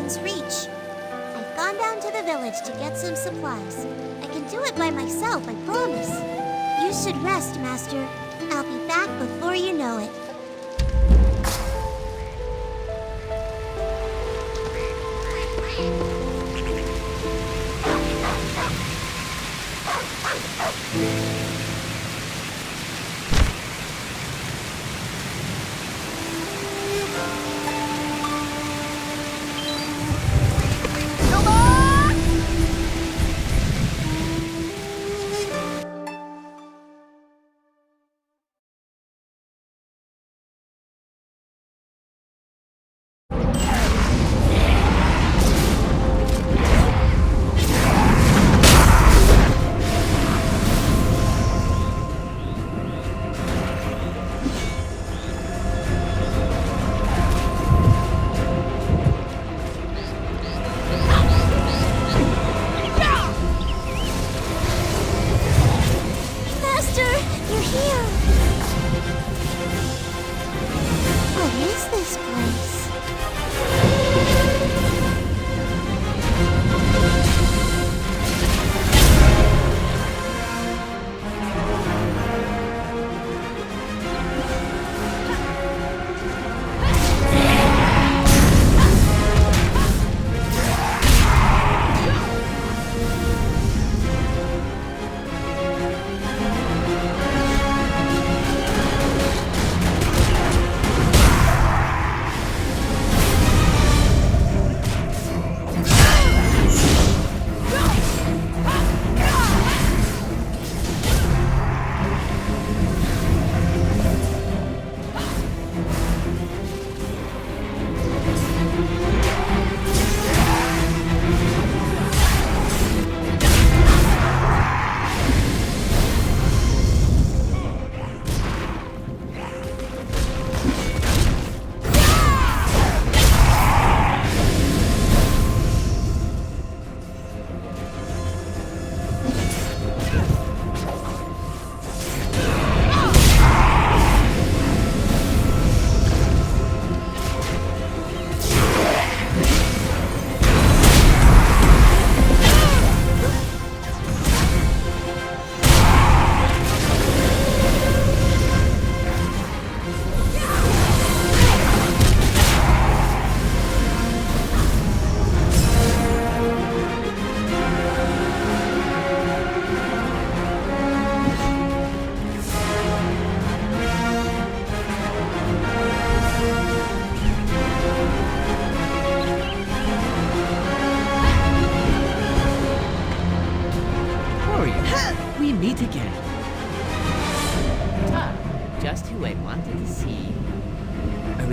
Heaven's Reach. I've gone down to the village to get some supplies. I can do it by myself, I promise. You should rest, Master. I'll be back before you know it.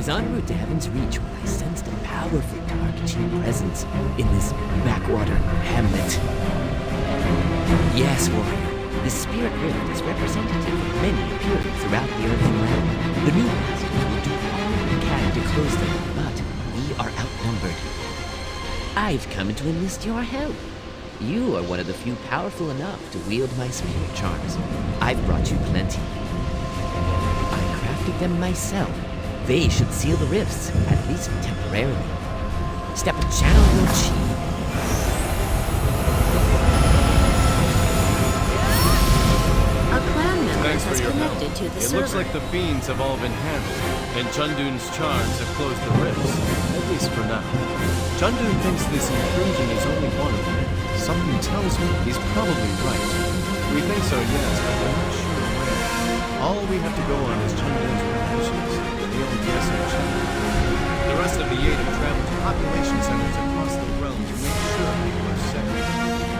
En route to Heaven's Reach when I sensed a powerful targeting presence in this backwater hamlet. Yes, warrior, the Spirit Rift is representative of many appearing throughout the Earthen realm. The new masters will do all we can to close them, but we are outnumbered. I've come to enlist your help. You are one of the few powerful enough to wield my spirit charms. I've brought you plenty. I crafted them myself. They should seal the rifts, at least temporarily. Step and channel your chi. A clan member Thanks for has your help. connected to the It server. looks like the fiends have all been handled, and Chundoon's charms have closed the rifts, at least for now. Chundoon thinks this intrusion is only one of them. Something tells me he's probably right. We think so, yes, but we're not sure where. All we have to go on is Chundoon's premonitions. We'll guess and check. The rest of the 8 have traveled to population centers across the realm to make sure people are safe.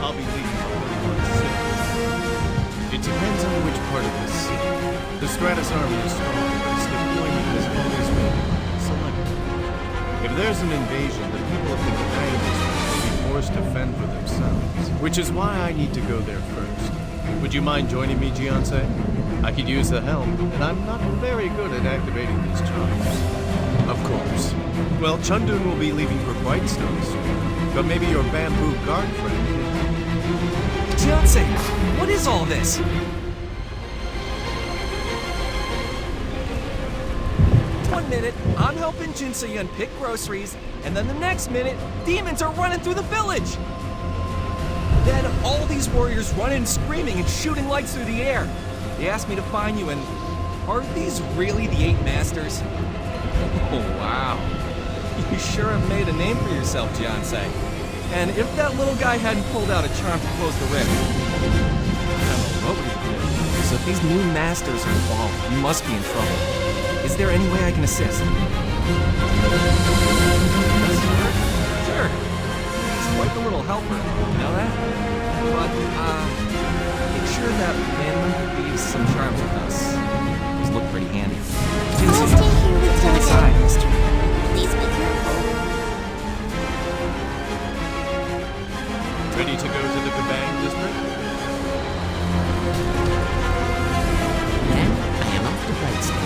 I'll be leading the Pokemon City. It depends on which part of the city. The Stratus army is strong, but its deployment has always been selective. If there's an invasion, the people of the Gebang District will be forced to fend for themselves, which is why I need to go there first. Would you mind joining me, Jiansei? I could use the help, and I'm not very good at activating these charms. Of course. Well, Chundoon will be leaving for Brightstone soon, but maybe your bamboo guard friend can... Jiansei, what is all this? One minute, I'm helping Jinsoyun pick groceries, And then the next minute, demons are running through the village. Then all these warriors run in screaming and shooting lights through the air. They asked me to find you, and are these really the 8 masters? Oh, wow. You sure have made a name for yourself, Jiansei. And if that little guy hadn't pulled out a charm to close the rift, nobody did. So if these new masters are involved, you must be in trouble. Is there any way I can assist? Sure. He's quite the little helper, you know that? But, make sure that Min leaves some charms with us. Those look pretty handy. I'll stay here with Dada. Inside, mister. Please be careful. Ready to go to the Gebang District? Then I am off to Brightstone.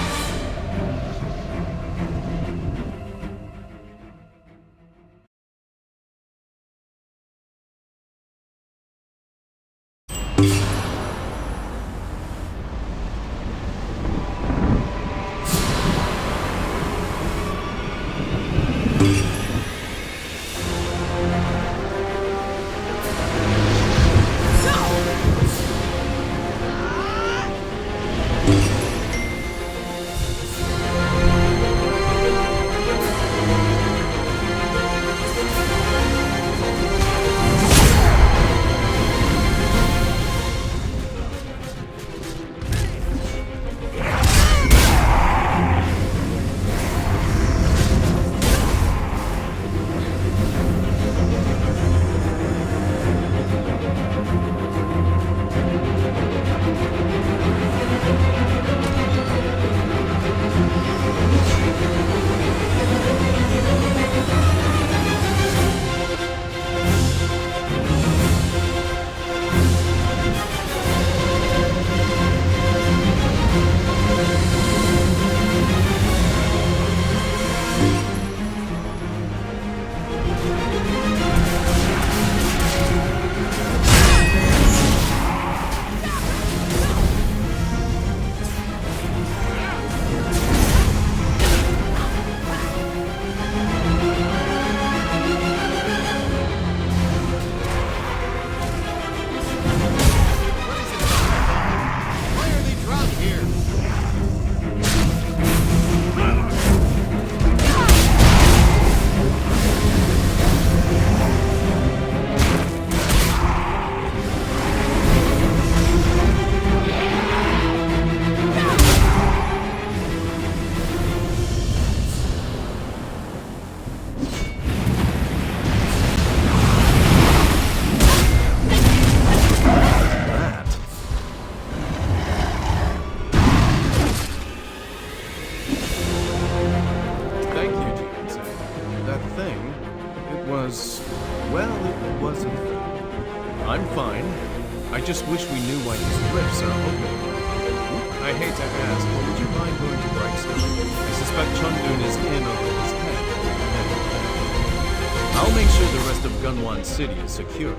I'm fine. I just wish we knew why these rifts are open. I hate to ask, but would you mind going to Brightstone? I suspect Chundoon is in over his head. I'll make sure the rest of Gunwan City is secure.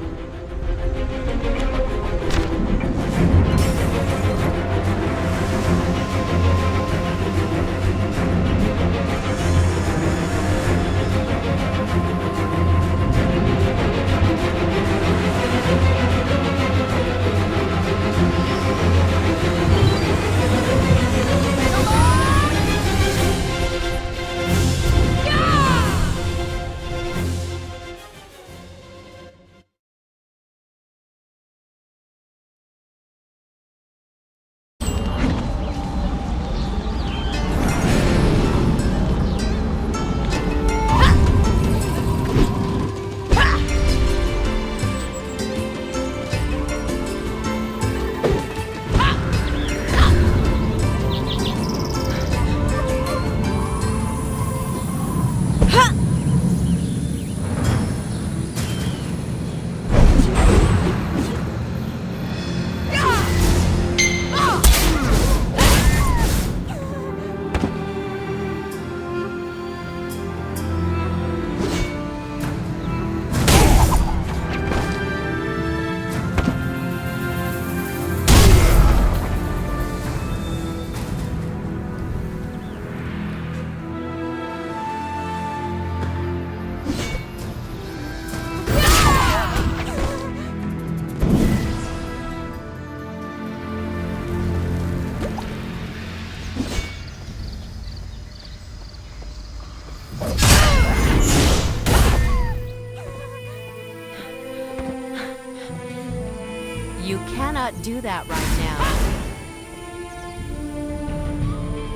You cannot do that right now.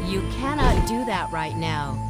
You cannot do that right now.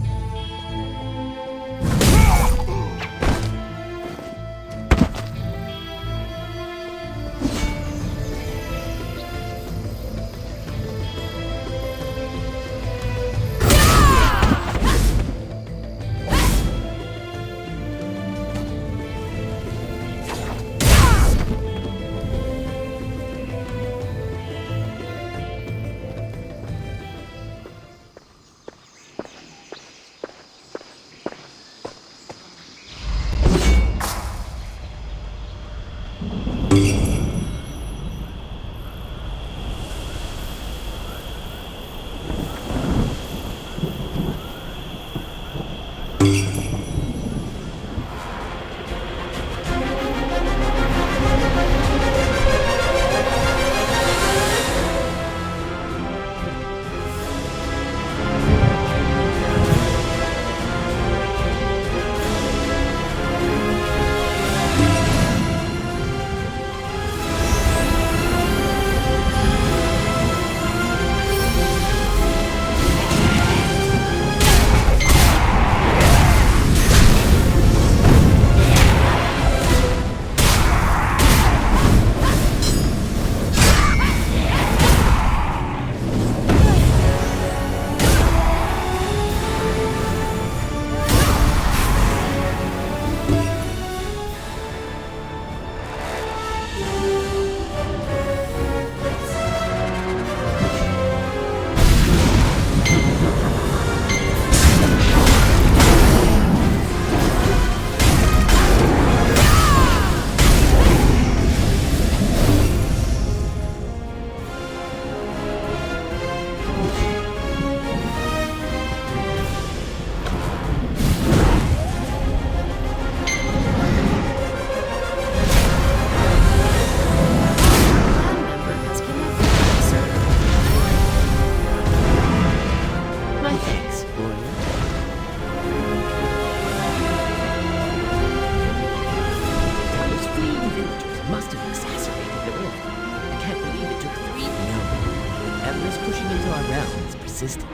persistent.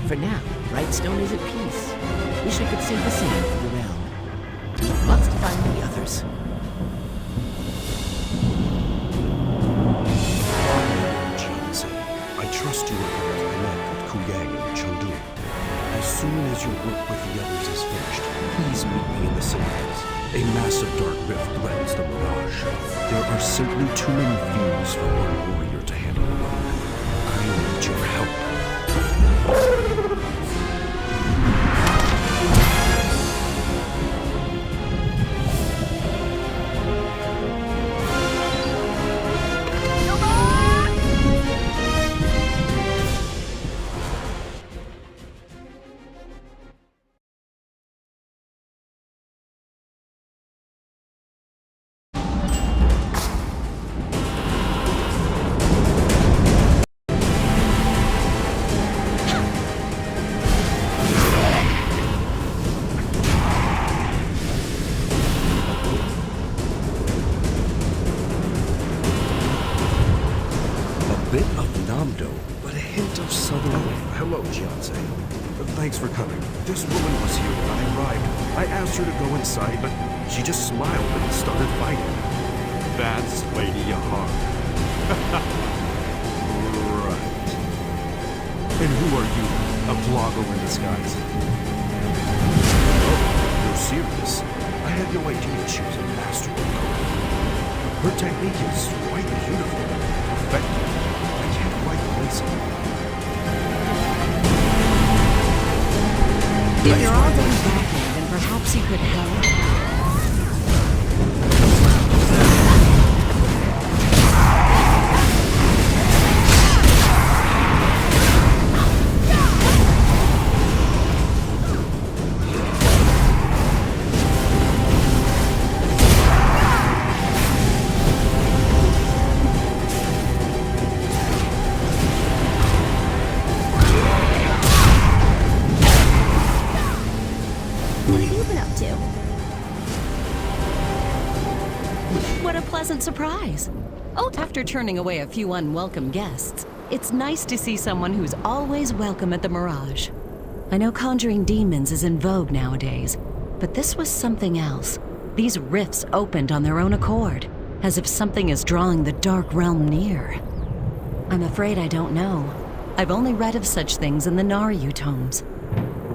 For now, Brightstone is at peace. Wish I could say the same for the realm. We must find the others. I trust you will connect with Ku Yang and Chundoon. As soon as your work with the others is finished, please meet me in the Citadels. A massive dark rift threatens the Mirage. There are simply too many views for one warrior to handle alone. I need your help. Thanks for coming. This woman was here when I arrived. I asked her to go inside, but she just smiled and started fighting. That's Lady Yehara. Right. And who are you? A blogger in disguise? Oh, you're serious? I had no idea she was a master of coding. Her technique is quite beautiful, effective. I can't quite place it. If you're all done packing, then perhaps you could help. What have you been up to? pleasant surprise. Oh, after turning away a few unwelcome guests, it's nice to see someone who's always welcome at the Mirage. I know conjuring demons is in vogue nowadays, but this was something else. These rifts opened on their own accord, as if something is drawing the dark realm near. I'm afraid I don't know. I've only read of such things in the Naryu tomes.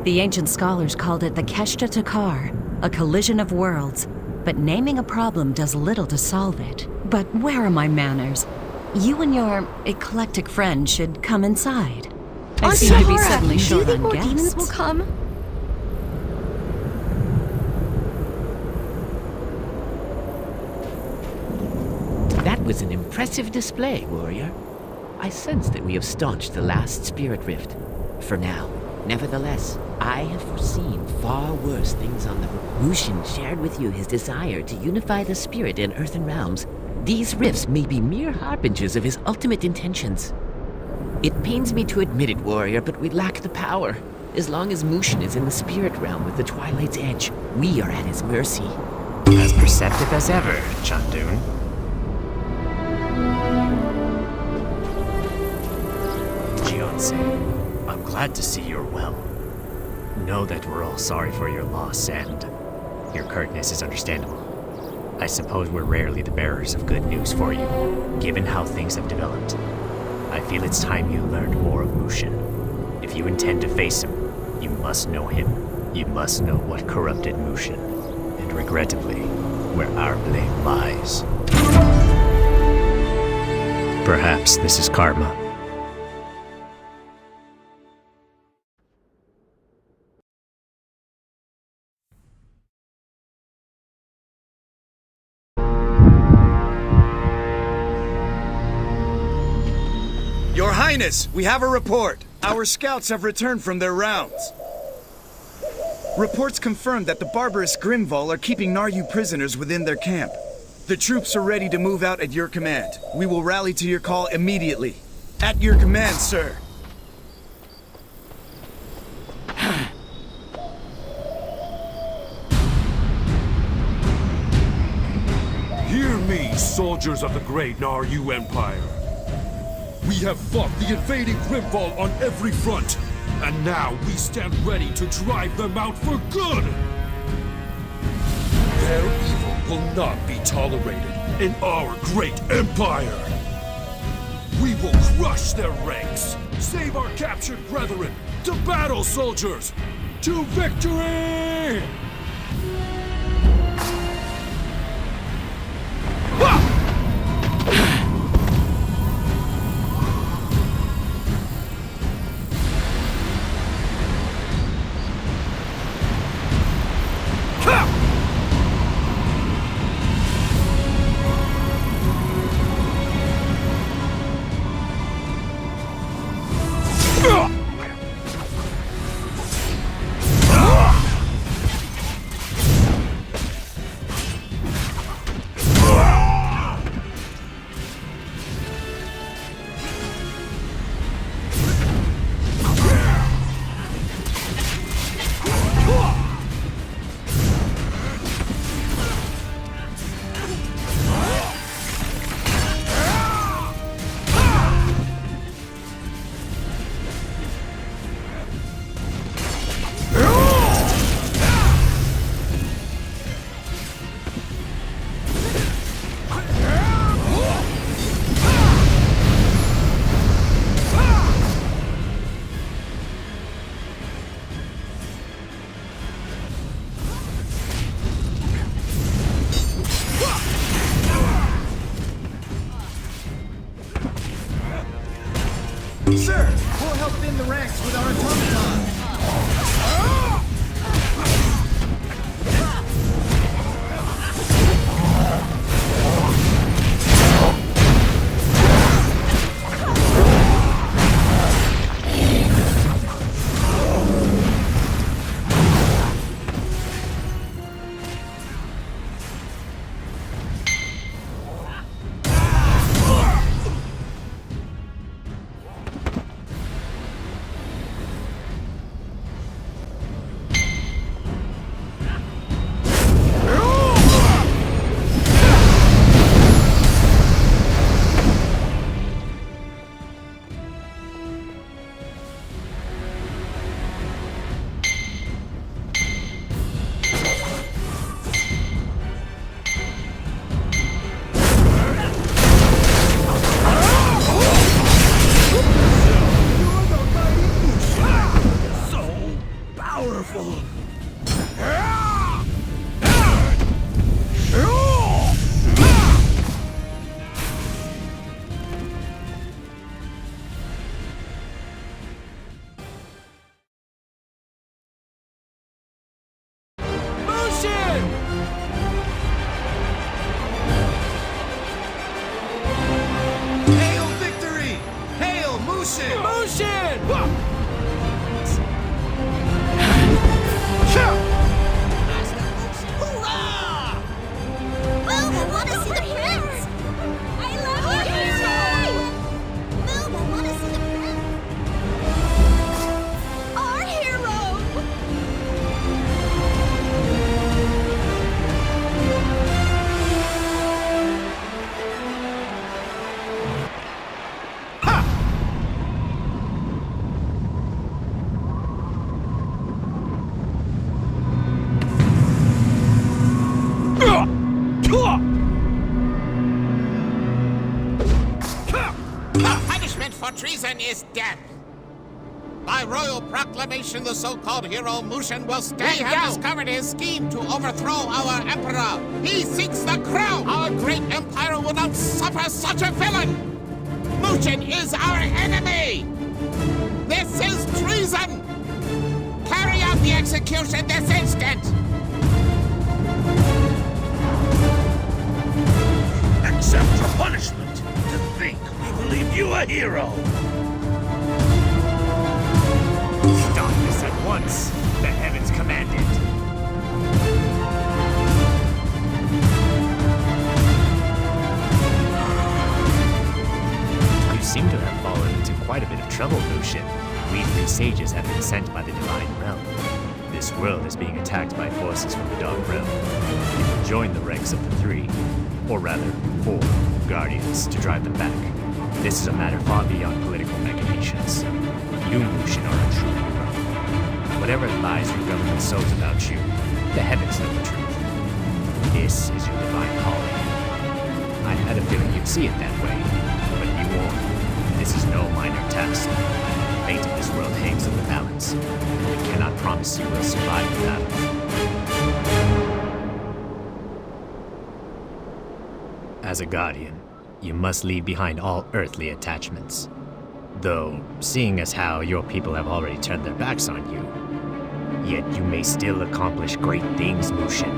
The ancient scholars called it the Keshta Takar, a collision of worlds, but naming a problem does little to solve it. But where are my manners? You and your eclectic friend should come inside. I seem to be suddenly do you short think on more guests. demons will come? That was an impressive display, warrior. I sense that we have staunched the last spirit rift. For now. Nevertheless, I have foreseen far worse things on the road. Mushin shared with you his desire to unify the spirit in earthen realms. These rifts may be mere harbingers of his ultimate intentions. It pains me to admit it, warrior, but we lack the power. As long as Mushin is in the spirit realm with the Twilight's Edge, we are at his mercy. As perceptive as ever, Chundoon. Jionse, I'm glad to see you're well. Know that we're all sorry for your loss, and your curtness is understandable. I suppose we're rarely the bearers of good news for you, given how things have developed. I feel it's time you learned more of Mushin. If you intend to face him, you must know him. You must know what corrupted Mushin, and regrettably, where our blame lies. Perhaps this is karma. Your Highness, we have a report. Our scouts have returned from their rounds. Reports confirm that the barbarous Grimval are keeping Naryu prisoners within their camp. The troops are ready to move out at your command. We will rally to your call immediately. At your command, sir. Hear me, soldiers of the great Naryu Empire. We have fought the invading Grimval on every front, and now we stand ready to drive them out for good! Their evil will not be tolerated in our great empire! We will crush their ranks, save our captured brethren! To battle, soldiers! To victory! Sir, we'll help thin the ranks with our automaton. treason is death. By royal proclamation, the so-called hero Mushin will stand down. We have discovered his scheme to overthrow our emperor. He seeks the crown. Our great empire will not suffer such a villain. Mushin is our enemy. This is treason. Carry out the execution this instant. Accept your punishment. To think we believe you a hero. Stop this at once. The heavens command it. You seem to have fallen into quite a bit of trouble, Mushin. We three sages have been sent by the Divine Realm. This world is being attacked by forces from the Dark Realm. You will join the ranks of the three, or rather, 4 Guardians to drive them back. This is a matter far beyond political machinations. You, Mushin, are a true hero. Whatever lies your government sows about you, the heavens know the truth. This is your divine calling. I had a feeling you'd see it that way, but be warned, this is no minor task. The fate of this world hangs in the balance. We cannot promise you will survive the battle. As a Guardian, you must leave behind all earthly attachments. Though, seeing as how your people have already turned their backs on you, yet you may still accomplish great things, Mushin.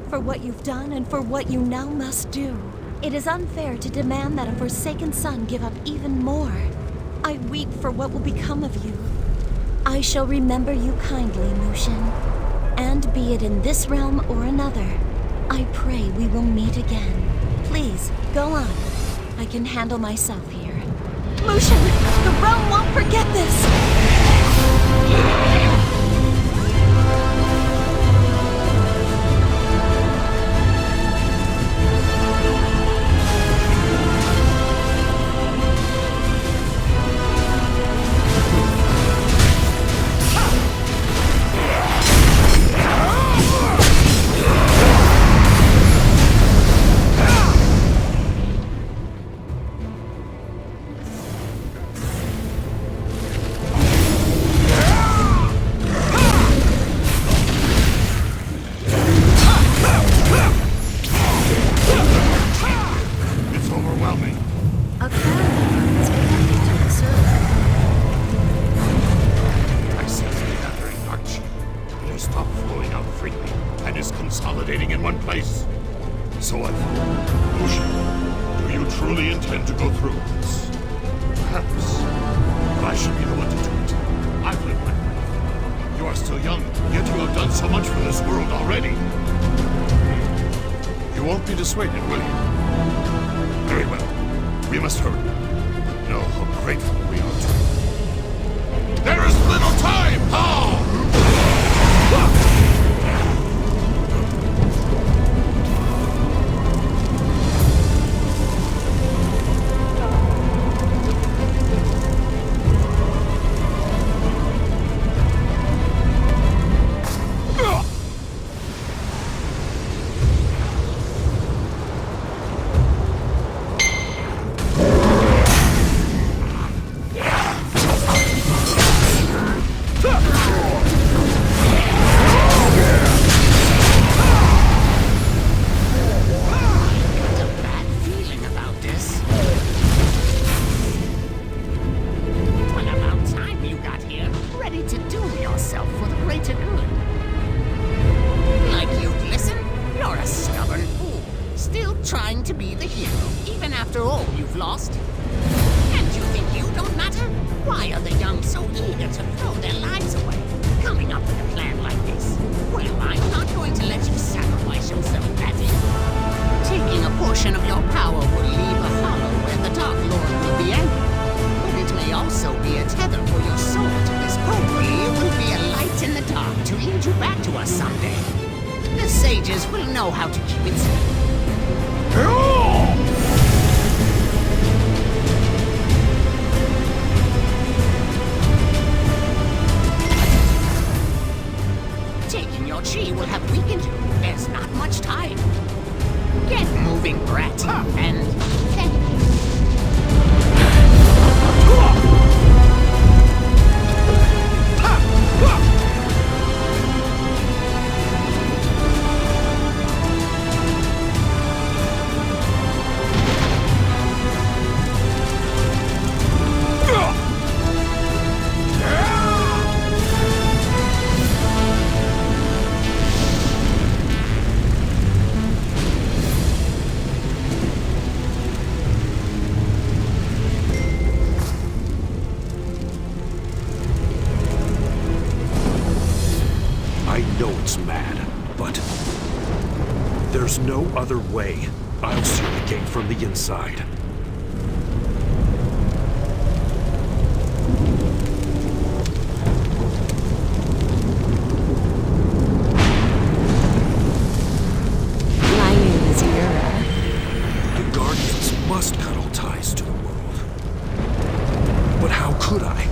For what you've done and for what you now must do. It is unfair to demand that a forsaken son give up even more. I weep for what will become of you. I shall remember you kindly, Mushin. And be it in this realm or another, I pray we will meet again. Please, go on. I can handle myself here. Mushin, the realm won't forget this! Why are the young so eager to throw their lives away, coming up with a plan like this? Well, I'm not going to let you sacrifice yourself, Patty. Taking a portion of your power will leave a hollow where the Dark Lord will be angry. But it may also be a tether for your soul to this. Hopefully, it will be a light in the dark to lead you back to us someday. The sages will know how to keep it safe. Taking your chi will have weakened you. There's not much time. Get moving, brat. And thank you. There's no other way. I'll seal the gate from the inside. My name is Yehara. The Guardians must cut all ties to the world. But how could I?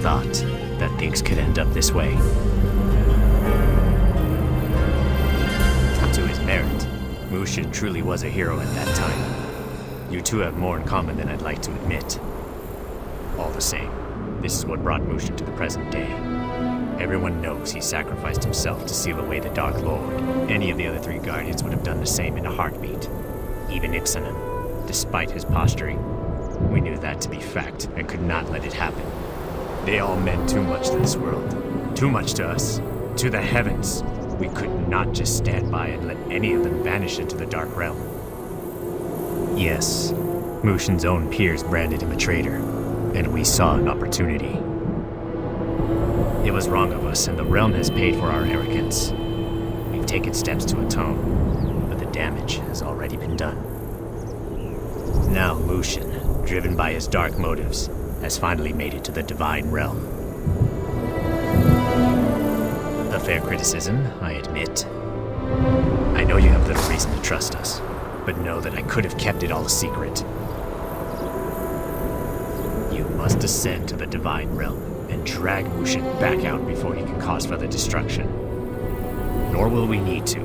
Thought that things could end up this way. To his merit, Mushin truly was a hero at that time. You two have more in common than I'd like to admit. All the same, this is what brought Mushin to the present day. Everyone knows he sacrificed himself to seal away the Dark Lord. Any of the other three Guardians would have done the same in a heartbeat. Even Ipsanen, despite his posturing. We knew that to be fact and could not let it happen. They all meant too much to this world. Too much to us. To the heavens. We could not just stand by and let any of them vanish into the Dark Realm. Yes, Mushin's own peers branded him a traitor, and we saw an opportunity. It was wrong of us, and the realm has paid for our arrogance. We've taken steps to atone, but the damage has already been done. Now Mushin, driven by his dark motives, has finally made it to the Divine Realm. A fair criticism, I admit. I know you have little reason to trust us, but know that I could have kept it all a secret. You must ascend to the Divine Realm and drag Mushin back out before he can cause further destruction. Nor will we need to.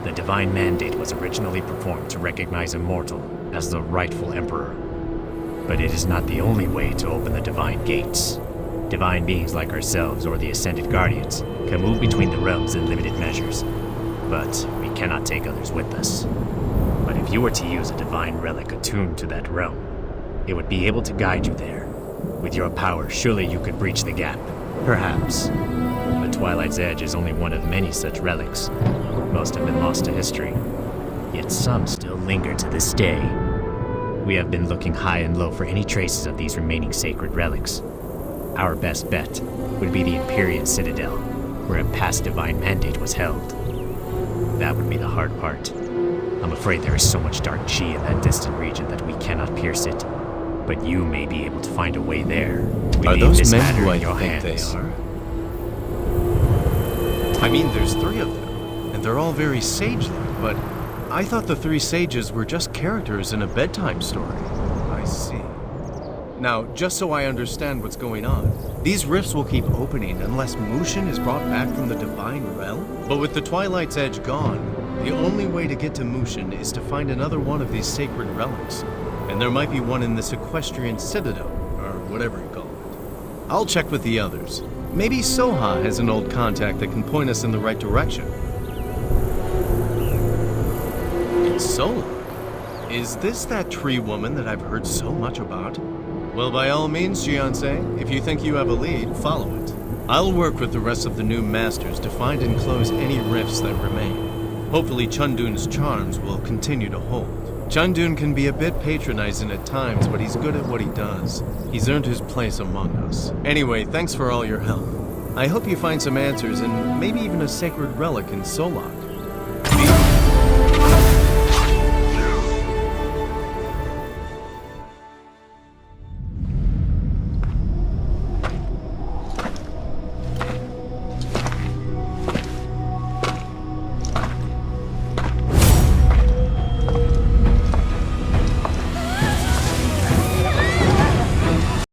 The Divine Mandate was originally performed to recognize a mortal as the rightful Emperor. But it is not the only way to open the divine gates. Divine beings like ourselves or the Ascended Guardians can move between the realms in limited measures, but we cannot take others with us. But if you were to use a divine relic attuned to that realm, it would be able to guide you there. With your power, surely you could breach the gap. Perhaps. The Twilight's Edge is only one of many such relics. Most have been lost to history, yet some still linger to this day. We have been looking high and low for any traces of these remaining sacred relics. Our best bet would be the Empyrean Citadel, where a past divine mandate was held. That would be the hard part. I'm afraid there is so much dark chi in that distant region that we cannot pierce it. But you may be able to find a way there. We Are leave those this men matter who I in your think hands. they are? I mean, there's 3 of them, and they're all very sage-like, but I thought the 3 sages were just characters in a bedtime story. I see. Now, just so I understand what's going on, these rifts will keep opening unless Mushin is brought back from the divine realm? But with the Twilight's Edge gone, the only way to get to Mushin is to find another one of these sacred relics. And there might be one in this Equestrian Citadel, or whatever you call it. I'll check with the others. Maybe Soha has an old contact that can point us in the right direction. Sola? Is this that tree woman that I've heard so much about? Well, by all means, Jiansei, if you think you have a lead, follow it. I'll work with the rest of the new masters to find and close any rifts that remain. Hopefully Chundoon's charms will continue to hold. Chundoon can be a bit patronizing at times, but he's good at what he does. He's earned his place among us. Anyway, thanks for all your help. I hope you find some answers and maybe even a sacred relic in Solok.